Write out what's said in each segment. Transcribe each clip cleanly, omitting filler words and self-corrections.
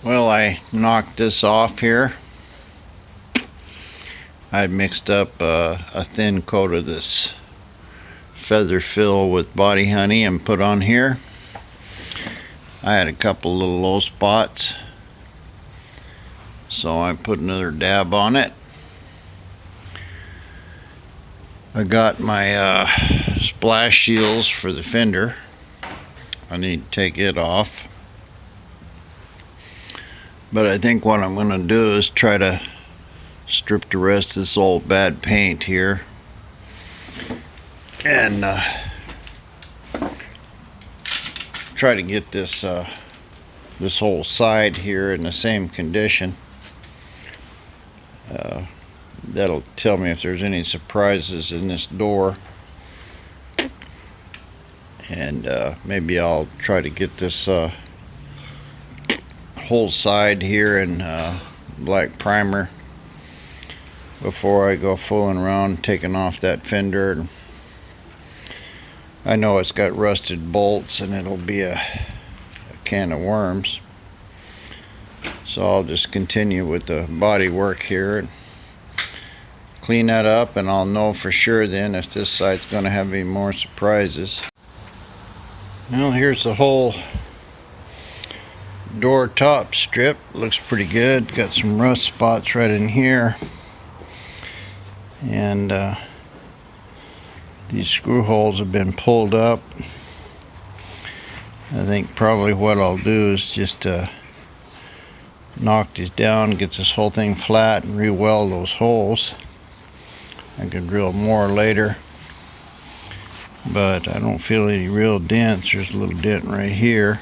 Well, I knocked this off here. I mixed up a thin coat of this feather fill with body honey and put on here. I had a couple little low spots, so I put another dab on it. I got my splash shields for the fender. I need to take it off. But I think what I'm going to do is try to strip the rest of this old bad paint here and try to get this this whole side here in the same condition. That'll tell me if there's any surprises in this door, and maybe I'll try to get this whole side here in black primer before I go fooling around taking off that fender. I know it's got rusted bolts and it'll be a can of worms, so I'll just continue with the body work here and clean that up, and I'll know for sure then if this side's going to have any more surprises. Well, here's the whole door top strip. Looks pretty good. Got some rust spots right in here, and these screw holes have been pulled up. I think probably what I'll do is just knock these down, get this whole thing flat, and re-weld those holes. I can drill more later, but I don't feel any real dents. There's a little dent right here.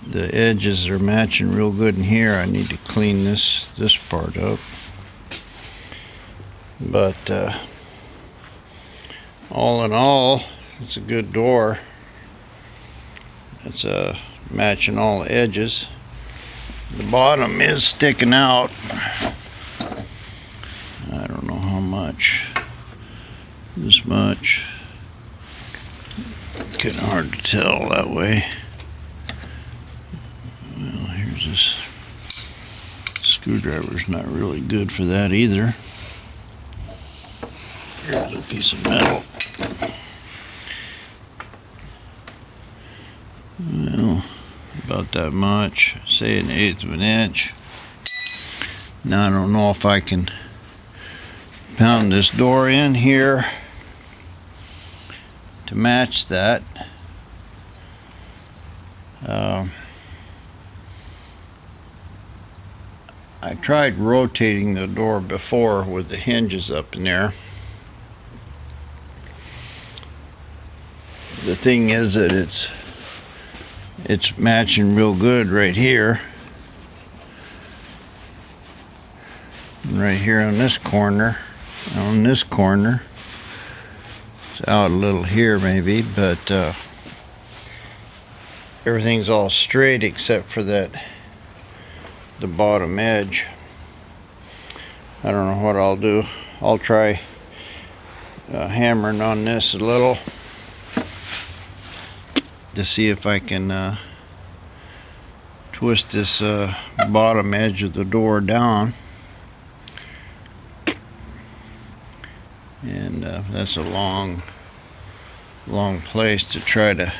The edges are matching real good in here. I need to clean this part up, but all in all, it's a good door. It's matching all the edges. The bottom is sticking out. I don't know how much. This much. Getting hard to tell that way. Well, here's this screwdriver's not really good for that either. Here's a piece of metal. Well, about that much, say 1/8 of an inch. Now I don't know if I can pound this door in here to match that. I tried rotating the door before with the hinges up in there. The thing is that it's matching real good right here. And right here on this corner. It's out a little here maybe, but everything's all straight except for the bottom edge. I don't know what I'll do. I'll try hammering on this a little to see if I can twist this bottom edge of the door down, and that's a long place to try to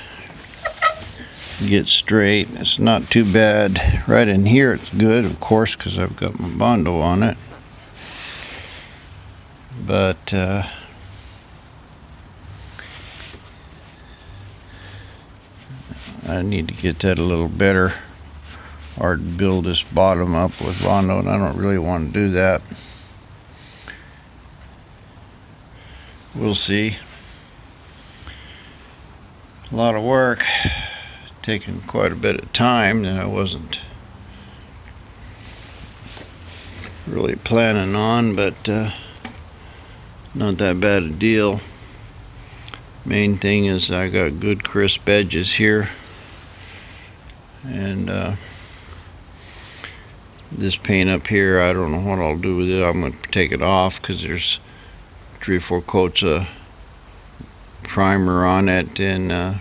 get straight. It's not too bad. Right in here it's good, of course, because I've got my bondo on it, but I need to get that a little better, or build this bottom up with bondo, and I don't really want to do that. We'll see. A lot of work, taking quite a bit of time that I wasn't really planning on, but not that bad a deal. Main thing is I got good crisp edges here, and this paint up here, I don't know what I'll do with it. I'm going to take it off because there's 3 or 4 coats of primer on it, and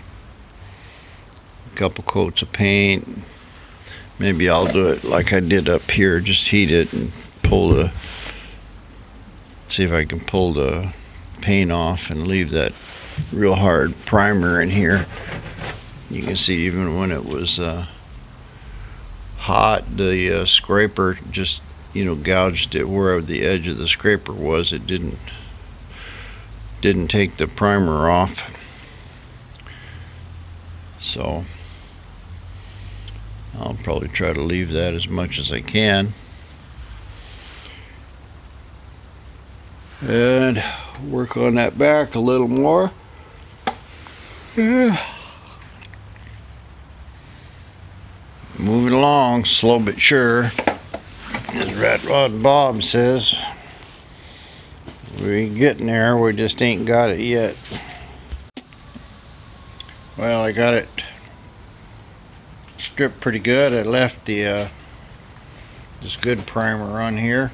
couple coats of paint. Maybe I'll do it like I did up here, just heat it and see if I can pull the paint off and leave that real hard primer in here. You can see even when it was hot, the scraper just gouged it where the edge of the scraper was. It didn't take the primer off. So I'll probably try to leave that as much as I can and work on that back a little more. Moving along, slow but sure, as Rat Rod Bob says. We're getting there, we just ain't got it yet. Well, I got it stripped pretty good. I left the this good primer on here.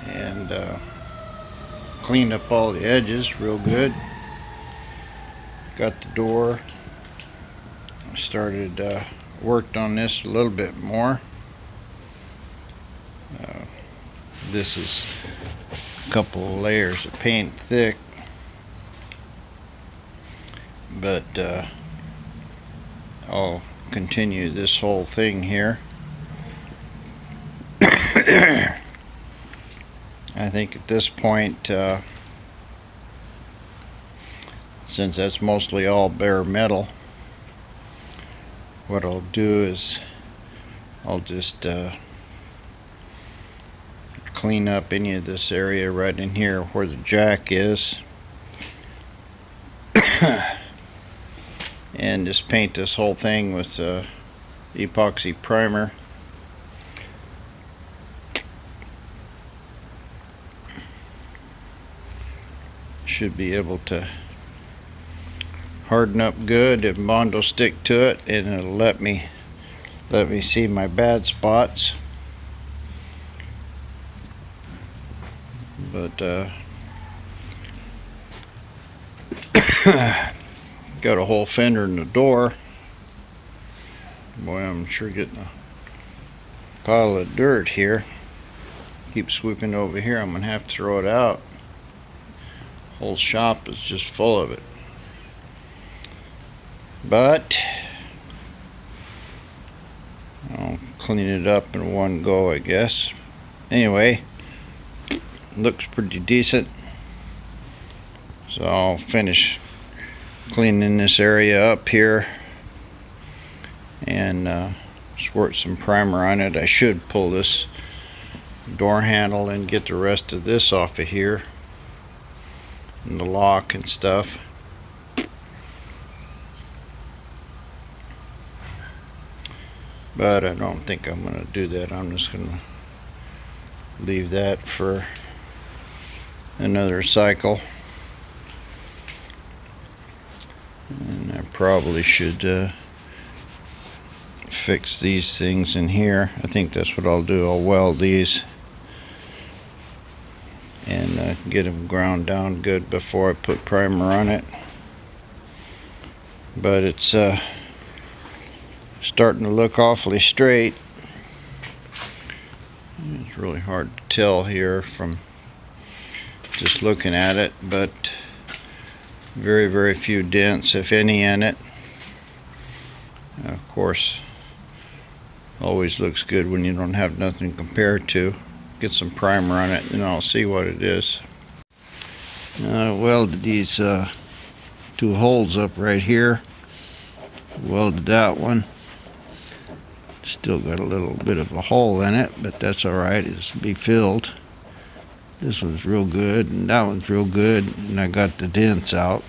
And cleaned up all the edges real good. Got the door. I started worked on this a little bit more. This is a couple of layers of paint thick, but I'll continue this whole thing here. I think at this point, since that's mostly all bare metal, what I'll do is I'll just clean up any of this area right in here where the jack is and just paint this whole thing with epoxy primer. Should be able to harden up good and bondo stick to it, and it'll let me see my bad spots. But got a whole fender in the door. Boy, I'm sure getting a pile of dirt here. Keep swooping over here, I'm gonna have to throw it out. Whole shop is just full of it. But I'll clean it up in one go, I guess. Anyway, looks pretty decent. So I'll finish cleaning this area up here and squirt some primer on it. I should pull this door handle and get the rest of this off of here, and the lock and stuff. But I don't think I'm going to do that. I'm just going to leave that for another cycle. And I probably should fix these things in here. I think that's what I'll do. I'll weld these and get them ground down good before I put primer on it. But it's starting to look awfully straight. It's really hard to tell here from just looking at it, but very, very few dents, if any, in it. Of course, always looks good when you don't have nothing to compare to. Get some primer on it and I'll see what it is. I welded these two holes up right here. Welded that one. Still got a little bit of a hole in it, but that's alright, it'll be filled. This one's real good and that one's real good, and I got the dents out.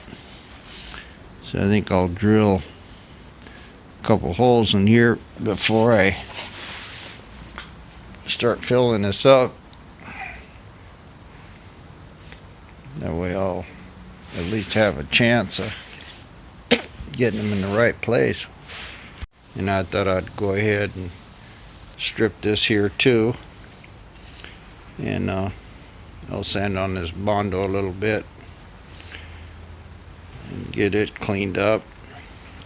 So I think I'll drill a couple holes in here before I start filling this up. That way I'll at least have a chance of getting them in the right place. And I thought I'd go ahead and strip this here too, and I'll sand on this bondo a little bit and get it cleaned up,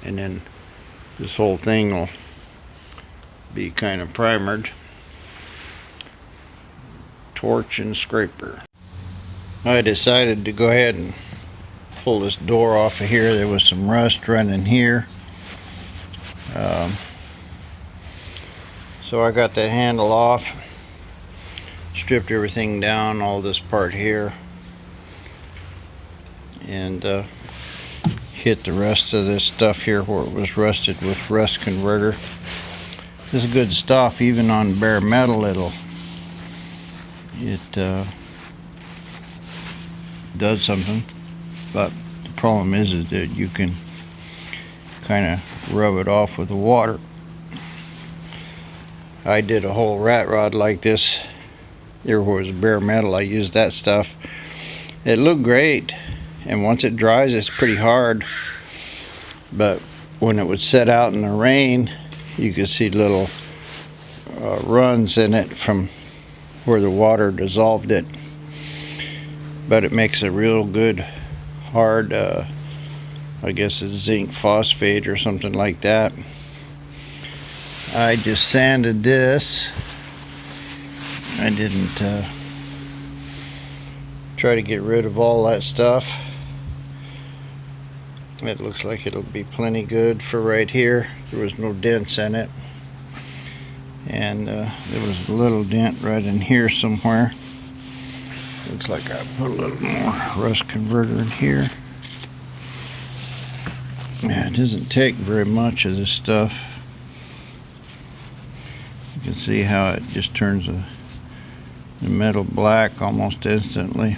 and then this whole thing will be kind of primered. Torch and scraper. I decided to go ahead and pull this door off of here. There was some rust running here. So I got that handle off, stripped everything down, all this part here, and hit the rest of this stuff here where it was rusted with rust converter. This is good stuff. Even on bare metal it does something, but the problem is that you can kind of rub it off with the water. I did a whole rat rod like this. There was bare metal. I used that stuff. It looked great, and once it dries it's pretty hard, but when it would set out in the rain you could see little runs in it from where the water dissolved it. But it makes a real good hard, I guess it's zinc phosphate or something like that. I just sanded this. I didn't try to get rid of all that stuff. It looks like it'll be plenty good for right here. There was no dents in it, and there was a little dent right in here somewhere. Looks like I put a little more rust converter in here. Yeah, it doesn't take very much of this stuff. You can see how it just turns the metal black almost instantly.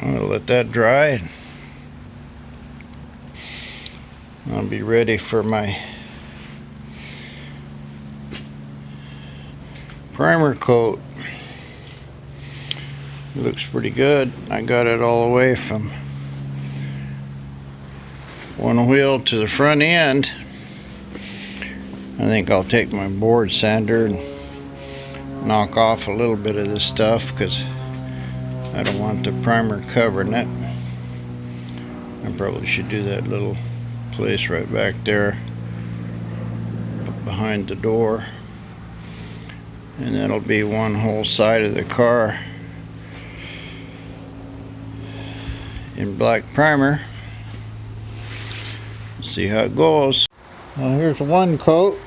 I'll let that dry. I'll be ready for my primer coat. It looks pretty good. I got it all the way from one wheel to the front end. I think I'll take my board sander and knock off a little bit of this stuff because I don't want the primer covering it. I probably should do that little place right back there behind the door, and that'll be one whole side of the car in black primer. See how it goes. Well, here's one coat.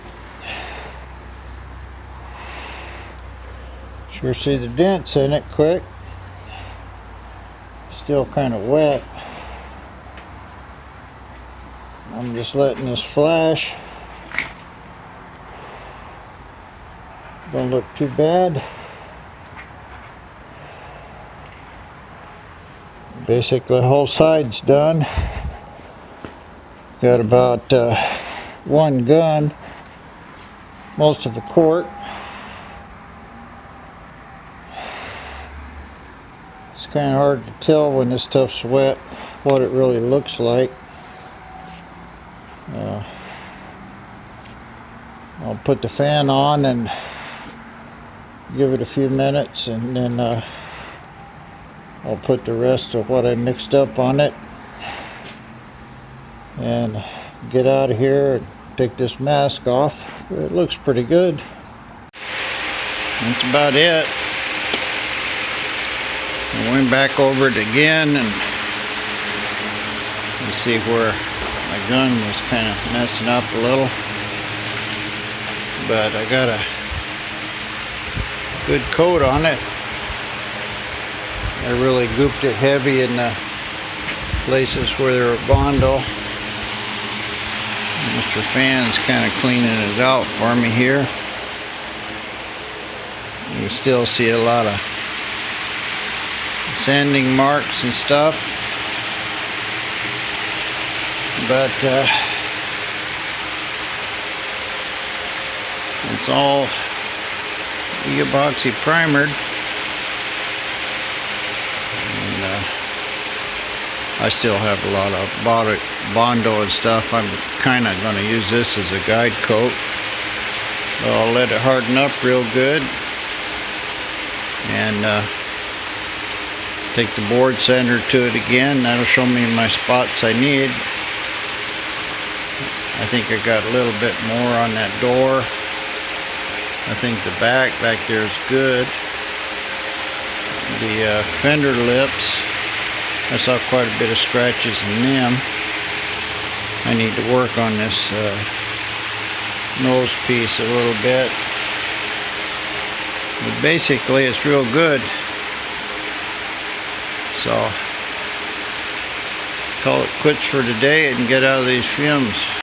Sure see the dents in it quick. Still kind of wet. I'm just letting this flash. Don't look too bad. Basically the whole side's done. Got about one gun, most of the quart. It's kind of hard to tell when this stuff's wet what it really looks like. I'll put the fan on and give it a few minutes, and then I'll put the rest of what I mixed up on it and get out of here and take this mask off. It looks pretty good. That's about it. I went back over it again, and you see where my gun was kind of messing up a little, but I got a good coat on it. I really gooped it heavy in the places where there were bondo. Mr. Fan's kind of cleaning it out for me here. You can still see a lot of sanding marks and stuff, but it's all epoxy primered, and I still have a lot of bondo and stuff. I'm kind of going to use this as a guide coat. I'll let it harden up real good, and take the board sander to it again. That'll show me my spots I need. I think I got a little bit more on that door. I think the back there is good. The fender lips, I saw quite a bit of scratches in them. I need to work on this nose piece a little bit. But basically it's real good. So call it quits for today and get out of these fumes.